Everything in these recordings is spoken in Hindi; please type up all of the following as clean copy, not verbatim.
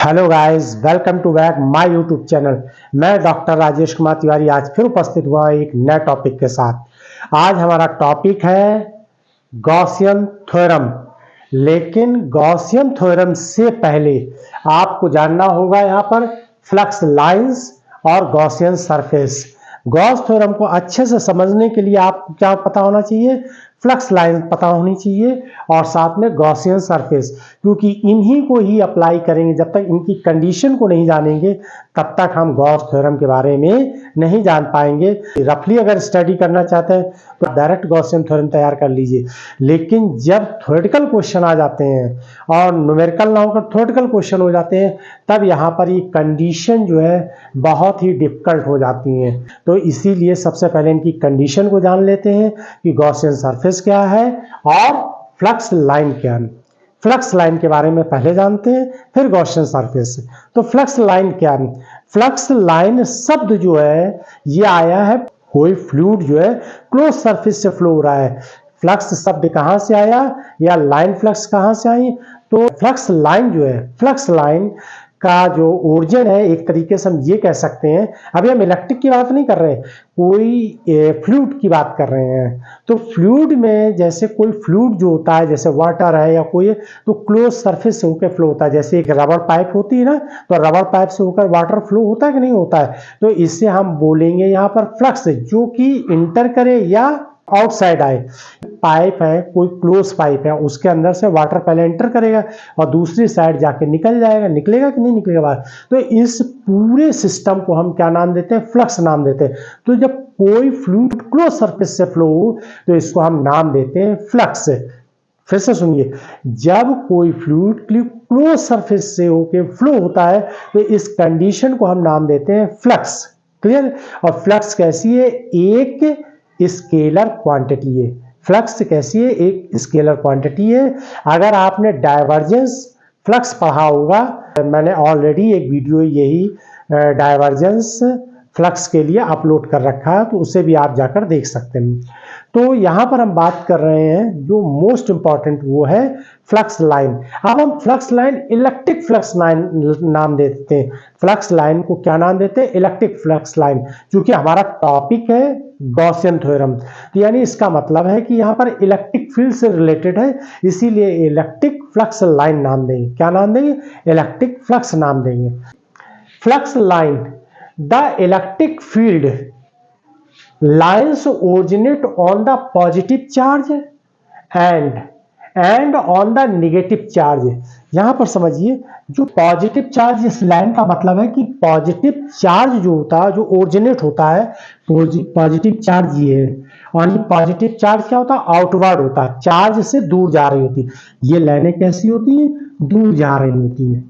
Hello guys, welcome to back my YouTube channel. मैं डॉक्टर राजेश कुमार तिवारी आज फिर उपस्थित हुआ एक नए टॉपिक के साथ। आज हमारा टॉपिक है गॉसियन थ्योरम। लेकिन गॉसियन थ्योरम से पहले आपको जानना होगा यहाँ पर फ्लक्स लाइंस और गॉसियन सरफेस। गॉस थ्योरम को अच्छे से समझने के लिए आपको क्या पता होना चाहिए? फ्लक्स लाइन पता होनी चाहिए और साथ में गॉसियन सरफेस, क्योंकि इन्हीं को ही अप्लाई करेंगे। जब तक इनकी कंडीशन को नहीं जानेंगे तब तक हम गॉस थ्योरम के बारे में नहीं जान पाएंगे। रफली अगर स्टडी करना चाहते हैं तो डायरेक्ट गॉसियन थ्योरम तैयार कर लीजिए, लेकिन जब थ्योरेटिकल क्वेश्चन आ जाते हैं और न्यूमेरिकल ना होकर थ्योरेटिकल क्वेश्चन हो जाते हैं तब यहाँ पर ये कंडीशन जो है बहुत ही डिफिकल्ट हो जाती हैं। तो इसीलिए सबसे पहले इनकी कंडीशन को जान लेते हैं कि गॉसियन सरफेस क्या है और फ्लक्स लाइन क्या है। फ्लक्स लाइन के बारे में पहले जानते हैं, फिर गॉसियन सरफेस। तो फ्लक्स लाइन क्या है? फ्लक्स लाइन शब्द जो है ये आया है, कोई फ्लूइड जो है क्लोज सरफेस से फ्लो हो रहा है। फ्लक्स शब्द कहां से आया या लाइन फ्लक्स कहां से आई? तो फ्लक्स लाइन जो है, फ्लक्स लाइन का जो ओरिजिन है, एक तरीके से हम ये कह सकते हैं, अभी हम इलेक्ट्रिक की बात नहीं कर रहे हैं, कोई फ्लूइड की बात कर रहे हैं। तो फ्लूइड में जैसे कोई फ्लूइड जो होता है, जैसे वाटर है या कोई, तो क्लोज सरफेस से होकर फ्लो होता है। जैसे एक रबर पाइप होती है ना, तो रबर पाइप से होकर वाटर फ्लो होता है कि नहीं होता है? तो इससे हम बोलेंगे यहाँ पर फ्लक्स जो कि इंटर करे या आउटसाइड आए। पाइप है, कोई क्लोज पाइप है, उसके अंदर से वाटर पहले एंटर करेगा और दूसरी साइड जाके निकल जाएगा। निकलेगा कि नहीं निकलेगा बाहर? तो इस पूरे सिस्टम को हम क्या नाम देते हैं? फ्लक्स नाम देते हैं। तो जब कोई फ्लूइड क्लोज सरफेस से फ्लो हो तो इसको हम नाम देते हैं फ्लक्स। फिर से सुनिए, जब कोई फ्लूइड क्लोज सरफेस से होके फ्लो होता है तो इस कंडीशन को हम नाम देते हैं फ्लक्स। क्लियर? और फ्लक्स कैसी है? एक स्केलर क्वांटिटी है। फ्लक्स कैसी है? एक स्केलर क्वांटिटी है। अगर आपने डाइवर्जेंस फ्लक्स पढ़ा होगा, मैंने ऑलरेडी एक वीडियो यही डाइवर्जेंस फ्लक्स के लिए अपलोड कर रखा है, तो उसे भी आप जाकर देख सकते हैं। तो यहां पर हम बात कर रहे हैं जो मोस्ट इंपॉर्टेंट, वो है फ्लक्स लाइन। अब हम flux line electric flux line नाम देते हैं। फ्लक्स लाइन को क्या नाम देते हैं? इलेक्ट्रिक फ्लक्स लाइन, क्योंकि हमारा टॉपिक है गॉसियन थ्योरम। तो यानी इसका मतलब है कि यहाँ पर इलेक्ट्रिक फील्ड से रिलेटेड है, इसीलिए इलेक्ट्रिक फ्लक्स लाइन नाम देंगे। क्या नाम देंगे? इलेक्ट्रिक फ्लक्स नाम देंगे। Flux line, the electric field lines originate on the positive charge and on the negative charge। यहां पर समझिए, जो पॉजिटिव चार्ज, इस लाइन का मतलब है कि पॉजिटिव चार्ज जो होता है, जो ओरिजिनेट होता है, पॉजिटिव चार्ज ये है। और ये पॉजिटिव चार्ज क्या होता है? आउटवर्ड होता है, चार्ज से दूर जा रही होती है। ये लाइनें कैसी होती हैं? दूर जा रही होती हैं।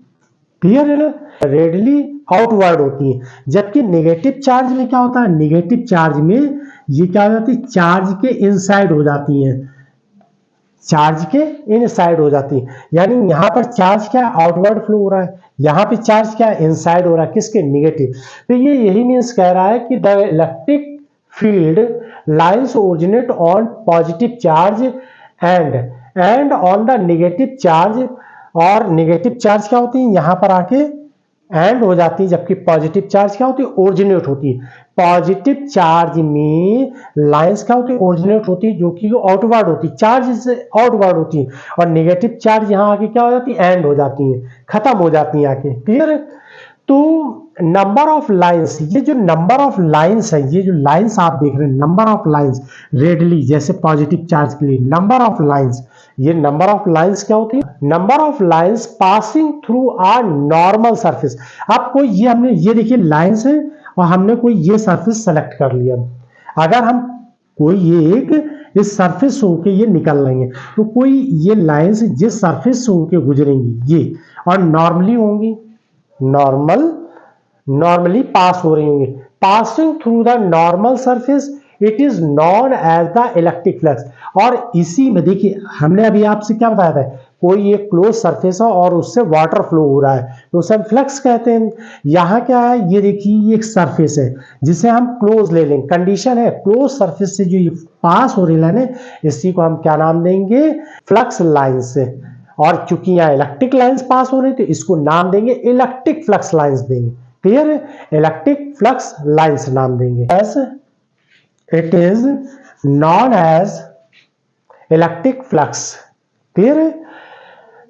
क्लियर है ना? रेडली आउटवर्ड होती है। जबकि नेगेटिव चार्ज में क्या होता है? नेगेटिव चार्ज में ये क्या हो जाती है? चार्ज के इनसाइड हो जाती है, चार्ज के इनसाइड हो जाती है। यानी यहां पर चार्ज क्या है? आउटवर्ड फ्लो हो रहा है, यहां पे चार्ज क्या है? इनसाइड हो रहा है। किसके? नेगेटिव। तो ये यही मीन्स कह रहा है कि the electric field lines originate on positive charge and on the negative charge. और नेगेटिव चार्ज क्या होती है? यहां पर आके एंड हो जाती है, जबकि पॉजिटिव चार्ज क्या होती है? ओरिजिनेट होती है। पॉजिटिव चार्ज में लाइंस क्या होती है? ओरिजिनेट होती है, जो कि आउटवर्ड होती है, चार्ज से आउटवर्ड होती है। और नेगेटिव चार्ज यहां आके क्या हो जाती है? एंड हो जाती है, खत्म हो जाती है आके। क्लियर है? तो नंबर ऑफ लाइंस, ये जो नंबर ऑफ लाइंस है, ये जो लाइंस आप देख रहे हैं, नंबर ऑफ लाइंस रेडली, जैसे पॉजिटिव चार्ज के लिए नंबर ऑफ लाइंस, ये नंबर ऑफ लाइंस क्या होती है? Number of lines passing through a normal surface. आप कोई ये, हमने ये देखिए लाइंस है और हमने कोई ये सरफेस सेलेक्ट कर लिया। अगर हम कोई ये एक इस सरफेस से होके ये निकल रही है, तो कोई ये लाइंस जिस सरफेस से होके गुजरेंगी ये, और नॉर्मली होंगी, नॉर्मली पास हो रही होंगी। Passing through the normal surface it is known as the electric flux. और इसी में देखिए, हमने अभी आपसे क्या बताया था? कोई एक क्लोज सरफेस है और उससे वाटर फ्लो हो रहा है, तो उसे हम फ्लक्स कहते हैं। यहाँ क्या है? ये देखिए, ये एक सरफेस है जिसे हम क्लोज ले लेंगे। कंडीशन है क्लोज सरफेस से जो ये पास हो रही लाइन है, इसी को हम क्या नाम देंगे? फ्लक्स लाइन से। और चूंकि यहाँ इलेक्ट्रिक लाइंस पास हो रही तो इसको नाम देंगे इलेक्ट्रिक फ्लक्स लाइंस देंगे। क्लियर है? इलेक्ट्रिक फ्लक्स लाइंस नाम देंगे। As it is known as electric flux. Clear है?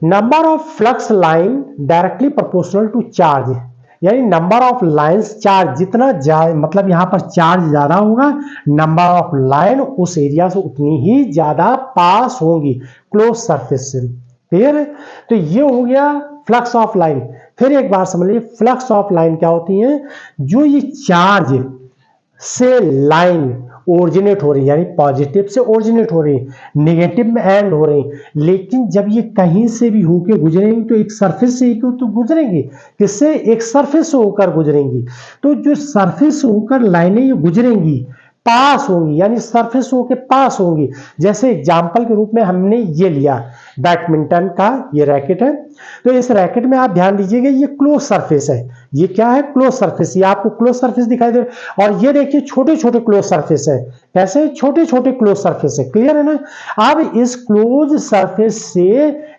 Number of flux line directly proportional to charge, यानी नंबर ऑफ लाइंस चार्ज जितना ज्यादा, मतलब यहां पर चार्ज ज्यादा होगा, नंबर ऑफ लाइन उस एरिया से उतनी ही ज्यादा पास होंगी क्लोज सरफेस से। क्लियर है? तो ये हो गया फ्लक्स ऑफ लाइन। फिर एक बार समझ लीजिए फ्लक्स ऑफ लाइन क्या होती है, जो ये चार्ज से लाइन ओरिजिनेट हो रही है, यानी पॉजिटिव से ओरिजिनेट हो रही है, नेगेटिव में एंड हो रही है, लेकिन जब ये कहीं से भी होके गुजरेंगी तो एक सरफेस से ही तो गुजरेंगी। किससे? एक सरफेस से होकर गुजरेंगी। तो जो सरफेस से होकर लाइनें ये गुजरेंगी पास होंगी, यानी सरफेस होके पास होंगी। जैसे एग्जाम्पल के रूप में हमने ये लिया बैडमिंटन का ये रैकेट है, तो इस रैकेट में आप ध्यान दीजिएगा ये क्लोज सरफेस है। ये क्या है? Close surface. ये आपको क्लोज सरफेस दिखाई दे रहा है। और ये देखिए छोटे छोटे क्लोज सरफेस है। कैसे? छोटे छोटे क्लोज सरफेस है। क्लियर है ना? अब इस क्लोज सरफेस से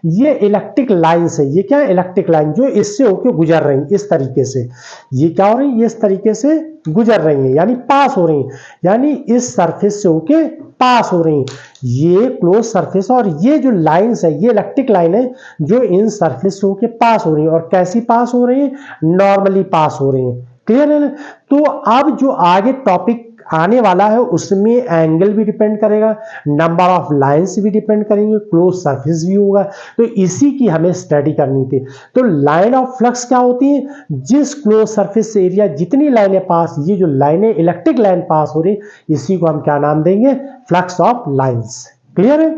ये इलेक्ट्रिक लाइन है, ये क्या है? इलेक्ट्रिक लाइन जो इससे होकर गुजर रही है इस तरीके से। ये क्या हो रही है? ये इस तरीके से गुजर रही है, यानी पास हो रही है, यानी इस सरफेस से होके पास हो रही है। ये क्लोज सरफेस और ये जो लाइंस है ये इलेक्ट्रिक लाइन है जो इन सरफेस से होके पास हो रही है। और कैसी पास हो रही है? नॉर्मली पास हो रही है। क्लियर है ना? तो अब जो आगे टॉपिक आने वाला है उसमें एंगल भी डिपेंड करेगा, नंबर ऑफ लाइंस भी डिपेंड करेंगे, क्लोज सरफेस भी होगा। तो इसी की हमें स्टडी करनी थी। तो लाइन ऑफ फ्लक्स क्या होती है? जिस क्लोज सरफेस एरिया जितनी लाइनें पास, ये जो लाइनें इलेक्ट्रिक लाइन पास हो रही, इसी को हम क्या नाम देंगे? Flux of lines. क्लियर है?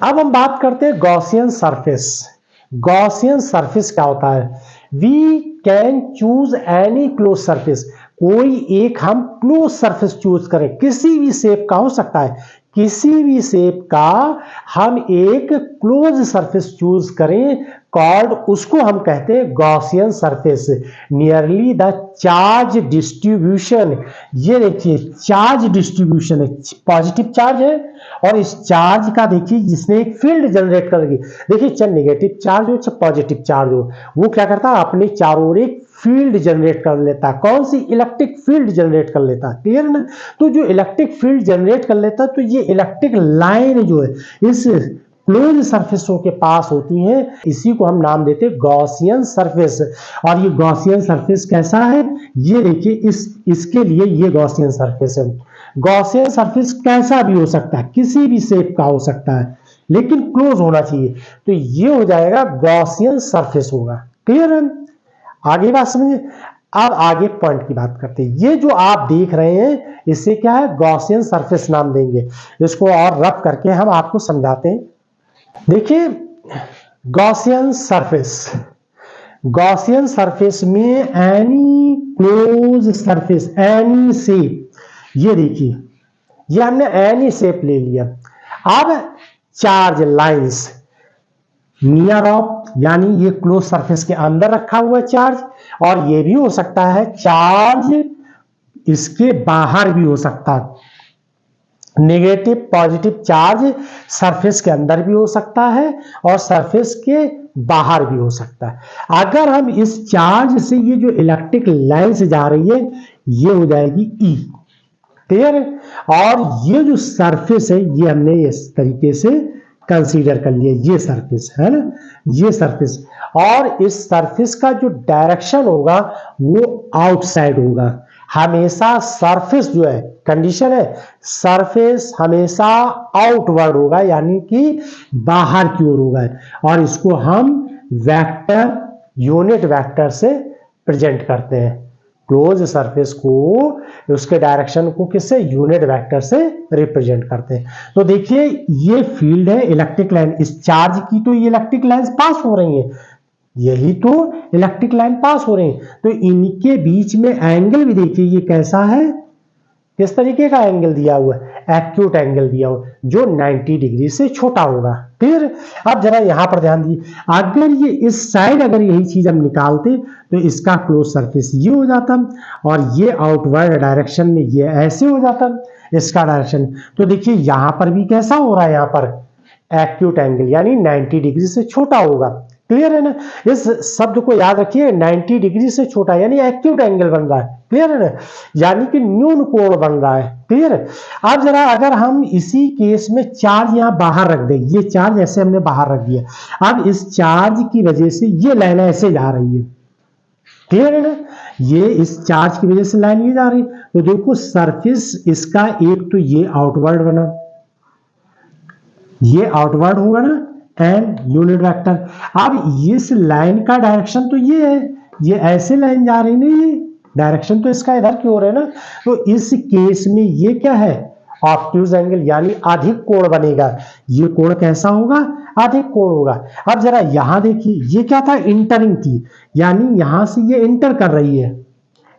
अब हम बात करते हैं गॉसियन सरफेस। गॉसियन सरफेस क्या होता है? We can choose any close surface, कोई एक हम क्लोज सरफेस चूज करें, किसी भी शेप का हो सकता है, किसी भी शेप का हम एक क्लोज सरफेस चूज करें, कॉल्ड, उसको हम कहते हैं Gaussian surface nearly the charge distribution. ये देखिए चार्ज डिस्ट्रीब्यूशन है, पॉजिटिव चार्ज है और इस चार्ज का देखिए जिसने एक फील्ड जनरेट करेगी। देखिए चाहे नेगेटिव चार्ज हो चाहे पॉजिटिव चार्ज हो, वो क्या करता है? अपने चारों ओर एक फील्ड जनरेट कर लेता है। कौन सी? इलेक्ट्रिक फील्ड जनरेट कर लेता है। क्लियर ना? तो जो इलेक्ट्रिक फील्ड जनरेट कर लेता है तो ये इलेक्ट्रिक लाइन जो है इस क्लोज सरफेसों के पास होती है, इसी को हम नाम देते हैं गॉसियन सरफेस। और ये गॉसियन सरफेस कैसा है? ये देखिए इसके लिए ये गॉसियन सरफेस है। गॉसियन सरफेस कैसा भी हो सकता है, किसी भी शेप का हो सकता है, लेकिन क्लोज होना चाहिए। तो ये हो जाएगा गॉसियन सरफेस होगा। क्लियर है? आगे बात समझिए। अब आगे पॉइंट की बात करते हैं। ये जो आप देख रहे हैं इसे क्या है? गॉसियन सरफेस नाम देंगे। इसको और रफ करके हम आपको समझाते हैं। देखिए गॉसियन सरफेस, गॉसियन सरफेस में any close surface, any shape, ये देखिए ये हमने एनी शेप ले लिया। अब चार्ज लाइंस नियर ऑफ, यानी ये क्लोज सरफेस के अंदर रखा हुआ है चार्ज, और ये भी हो सकता है चार्ज इसके बाहर भी हो सकता है। नेगेटिव पॉजिटिव चार्ज सरफेस के अंदर भी हो सकता है और सरफेस के बाहर भी हो सकता है। अगर हम इस चार्ज से ये जो इलेक्ट्रिक लाइन से जा रही है ये हो जाएगी ई। क्लियर है? और ये जो सरफेस है ये हमने इस तरीके से कंसीडर कर लिया, ये सरफेस है ना, ये सरफेस। और इस सरफेस का जो डायरेक्शन होगा वो आउटसाइड होगा। हमेशा सरफेस जो है, कंडीशन है सरफेस हमेशा आउटवर्ड होगा, यानी कि बाहर की ओर होगा। और इसको हम वेक्टर, यूनिट वेक्टर से प्रेजेंट करते हैं। क्लोज सरफेस को, उसके डायरेक्शन को किससे? यूनिट वेक्टर से रिप्रेजेंट करते हैं। तो देखिए ये फील्ड है इलेक्ट्रिक लाइन, इस चार्ज की तो ये इलेक्ट्रिक लाइन पास हो रही है, यही तो इलेक्ट्रिक लाइन पास हो रही है। तो इनके बीच में एंगल भी देखिए ये कैसा है, किस तरीके का एंगल दिया हुआ है? एक्यूट एंगल दिया हुआ जो 90 डिग्री से छोटा होगा। फिर अब जरा यहां पर ध्यान दीजिए, अगर ये इस साइड अगर यही चीज हम निकालते तो इसका क्लोज सरफेस ये हो जाता और ये आउटवर्ड डायरेक्शन में ये ऐसे हो जाता इसका डायरेक्शन। तो देखिए यहां पर भी कैसा हो रहा है, यहां पर एक्यूट एंगल, यानी 90 डिग्री से छोटा होगा। क्लियर है ना? इस शब्द को याद रखिए, 90 डिग्री से छोटा यानी एक्यूट एंगल बन रहा है। क्लियर है ना? यानी कि न्यून कोण बन रहा है। क्लियर है? अब जरा अगर हम इसी केस में चार्ज यहां बाहर रख दें, ये चार्ज ऐसे हमने बाहर रख दिया, अब इस चार्ज की वजह से ये लाइन ऐसे जा रही है। क्लियर है ना? ये इस चार्ज की वजह से लाइन ये जा रही है, तो देखो सरफेस इसका एक तो ये आउटवर्ड बना, ये आउटवर्ड होगा ना, एंड यूनिट वेक्टर। अब इस लाइन का डायरेक्शन तो ये है, ये ऐसे लाइन जा रही नहीं, ये डायरेक्शन तो इसका इधर की ओर है ना, तो इस केस में ये क्या है, ऑब्ट्यूज एंगल, यानी अधिक कोण बनेगा। ये कोण कैसा होगा, अधिक कोण होगा। अब जरा यहां देखिए, ये क्या था, इंटरिंग थी, यानी यहां से ये इंटर कर रही है,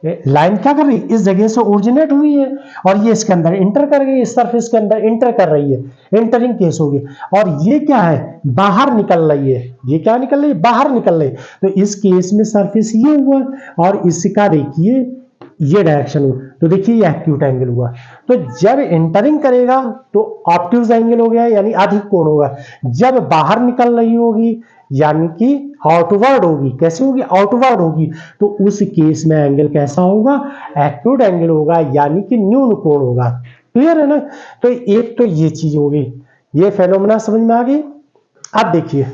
लाइन क्या कर रही है, इस जगह से ओरिजिनेट हुई है और ये इसके अंदर इंटर कर गई, इस सरफेस के अंदर इंटर कर रही है, इंटरिंग केस होगी। और ये क्या है, बाहर निकल रही है, ये क्या निकल रही है, बाहर निकल रही है। तो इस केस में सरफेस ये हुआ और इसका देखिए ये डायरेक्शन हुआ, तो देखिए ये एक्यूट एंगल हुआ। तो जब इंटरिंग करेगा तो ऑब्ट्यूज एंगल हो गया, यानी अधिक कोण होगा। जब बाहर निकल रही होगी यानी कि आउटवर्ड होगी, कैसे होगी, आउटवर्ड होगी, तो उस केस में एंगल कैसा होगा, एक्यूट एंगल होगा, यानी कि न्यून कोण होगा। क्लियर है ना? तो एक तो ये चीज होगी, ये फेनोमेना समझ में आ गई। अब देखिए,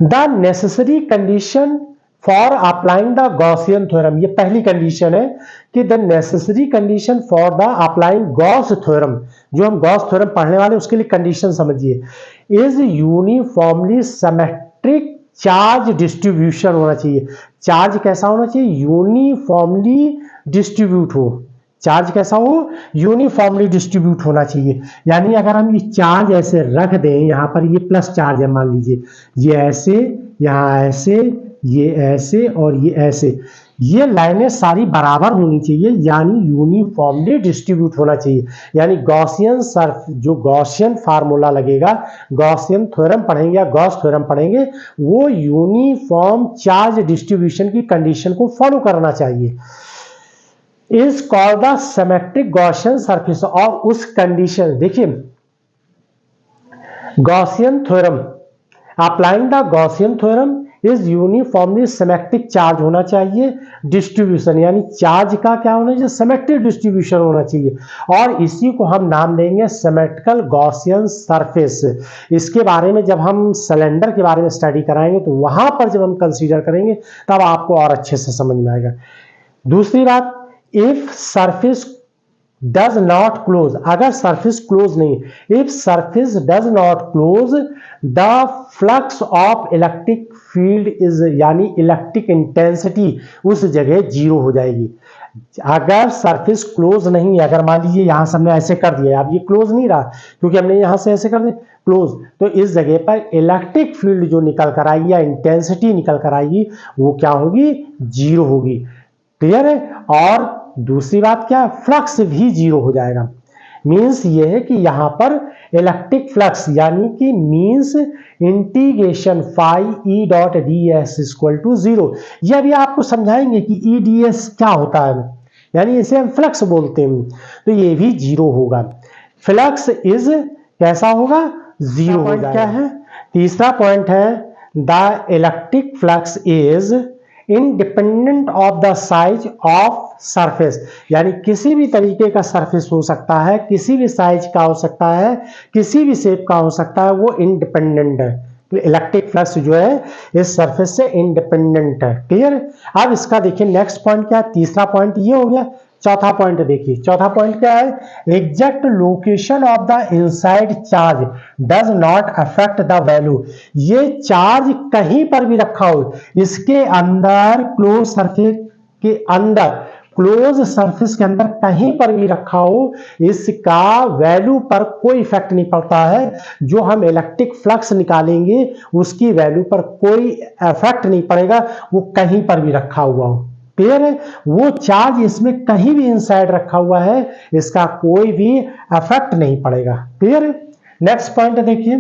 the necessary condition for applying the Gaussian theorem, ये पहली कंडीशन है कि the necessary condition for the applying Gauss theorem, जो हम गॉस थ्योरम पढ़ने वाले उसके लिए कंडीशन समझिए, is uniformly symmetric charge distribution होना चाहिए। चार्ज कैसा होना चाहिए, यूनिफॉर्मली डिस्ट्रीब्यूट हो, चार्ज कैसा हो, यूनिफॉर्मली डिस्ट्रीब्यूट होना चाहिए। यानी अगर हम ये चार्ज ऐसे रख दें, यहां पर ये प्लस चार्ज है मान लीजिए, ये ऐसे, यहां ऐसे, ये ऐसे और ये ऐसे, ये लाइनें सारी बराबर होनी चाहिए, यानी यूनिफॉर्मली डिस्ट्रीब्यूट होना चाहिए। यानी गॉसियन सर्फ, जो गॉसियन फार्मूला लगेगा, गॉसियन थ्योरम पढ़ेंगे या गॉस थ्योरम पढ़ेंगे, वो यूनिफॉर्म चार्ज डिस्ट्रीब्यूशन की कंडीशन को फॉलो करना चाहिए। Is called the symmetric Gaussian surface. और उस कंडीशन, देखिए Gaussian theorem, applying the Gaussian theorem is uniformly symmetric charge होना चाहिए डिस्ट्रीब्यूशन, यानी चार्ज का क्या होना चाहिए, सिमेट्रिक डिस्ट्रीब्यूशन होना चाहिए। और इसी को हम नाम देंगे सिमेट्रिकल गॉसियन सरफेस। इसके बारे में जब हम सिलेंडर के बारे में स्टडी कराएंगे तो वहां पर जब हम कंसीडर करेंगे तब आपको और अच्छे से समझ में आएगा। दूसरी बात, if surface does not close, अगर सरफेस क्लोज नहीं, if surface does not close the flux of electric field is, यानी इलेक्ट्रिक इंटेंसिटी उस जगह जीरो हो जाएगी। अगर सरफेस क्लोज नहीं है, अगर मान लीजिए यहां से हमने ऐसे कर दिया, अब ये क्लोज नहीं रहा क्योंकि हमने यहां से ऐसे कर दिया क्लोज, तो इस जगह पर इलेक्ट्रिक फील्ड जो निकल कर आएगी या इंटेंसिटी निकल कर आएगी वो क्या होगी, जीरो होगी। क्लियर है? और दूसरी बात क्या है, फ्लक्स भी जीरो हो जाएगा। मीन्स ये है कि यहां पर इलेक्ट्रिक फ्लक्स, यानी कि means integration phi E dot D S equal to zero. यह भी आपको समझाएंगे कि ई डी एस क्या होता है, यानी इसे हम फ्लक्स बोलते हैं, तो ये भी जीरो होगा। फ्लक्स इज कैसा होगा, जीरो हो जाएगा। क्या है तीसरा पॉइंट है, the electric flux is independent of the size of surface, यानी किसी भी तरीके का सरफेस हो सकता है, किसी भी साइज का हो सकता है, किसी भी शेप का हो सकता है, वो इंडिपेंडेंट है। इलेक्ट्रिक फ्लक्स जो है इस सरफेस से इंडिपेंडेंट है। क्लियर? अब इसका देखिए नेक्स्ट पॉइंट क्या है, तीसरा पॉइंट ये हो गया। चौथा पॉइंट देखिए, चौथा पॉइंट क्या है, exact location of the inside charge does not affect the value. ये चार्ज कहीं पर भी रखा हो, इसके अंदर क्लोज सरफेस के अंदर, क्लोज सरफेस के अंदर कहीं पर भी रखा हो, इसका वैल्यू पर कोई इफेक्ट नहीं पड़ता है। जो हम इलेक्ट्रिक फ्लक्स निकालेंगे उसकी वैल्यू पर कोई इफेक्ट नहीं पड़ेगा, वो कहीं पर भी रखा हुआ हो। क्लियर है? वो चार्ज इसमें कहीं भी इनसाइड रखा हुआ है, इसका कोई भी इफेक्ट नहीं पड़ेगा। क्लियर है? नेक्स्ट पॉइंट देखिए,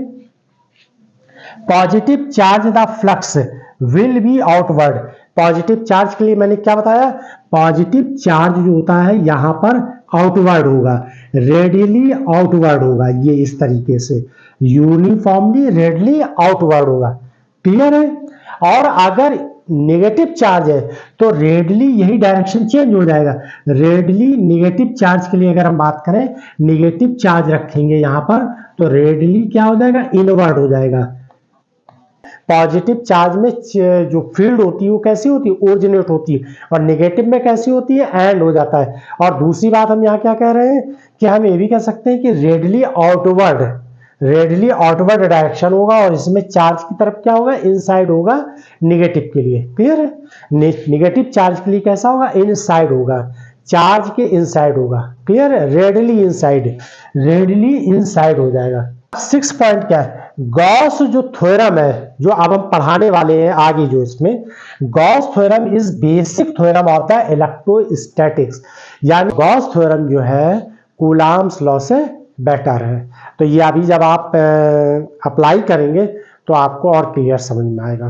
positive charge the flux will be outward. Positive charge के लिए मैंने क्या बताया, पॉजिटिव चार्ज जो होता है यहां पर आउटवर्ड होगा, रेडियली आउटवर्ड होगा, ये इस तरीके से यूनिफॉर्मली रेडली आउटवर्ड होगा। क्लियर है? और अगर नेगेटिव चार्ज है तो रेडली यही डायरेक्शन चेंज हो जाएगा। रेडली नेगेटिव चार्ज के लिए अगर हम बात करें, नेगेटिव चार्ज रखेंगे यहां पर, तो रेडली क्या हो जाएगा, इनवर्ड हो जाएगा। पॉजिटिव चार्ज में जो फील्ड होती है वो कैसी होती है, ओरिजिनेट होती है, और नेगेटिव में कैसी होती है, एंड हो जाता है। और दूसरी बात हम यहाँ क्या कह रहे हैं कि हम ये भी कह सकते हैं कि रेडली आउटवर्ड डायरेक्शन होगा, और इसमें चार्ज की तरफ क्या होगा, इनसाइड होगा नेगेटिव के लिए। क्लियर है? नेगेटिव चार्ज के लिए कैसा होगा, इनसाइड होगा, चार्ज के इनसाइड होगा। क्लियर है? रेडली इनसाइड हो जाएगा। 6 पॉइंट क्या है, गॉस जो थ्योरम है, जो अब हम पढ़ाने वाले हैं आगे, जो इसमें Gauss theorem is basic theorem of the electrostatics, यानी गॉस थ्योरम जो है कूलाम्स लॉ से बेटर है। तो ये अभी जब आप अप्लाई करेंगे तो आपको और क्लियर समझ में आएगा।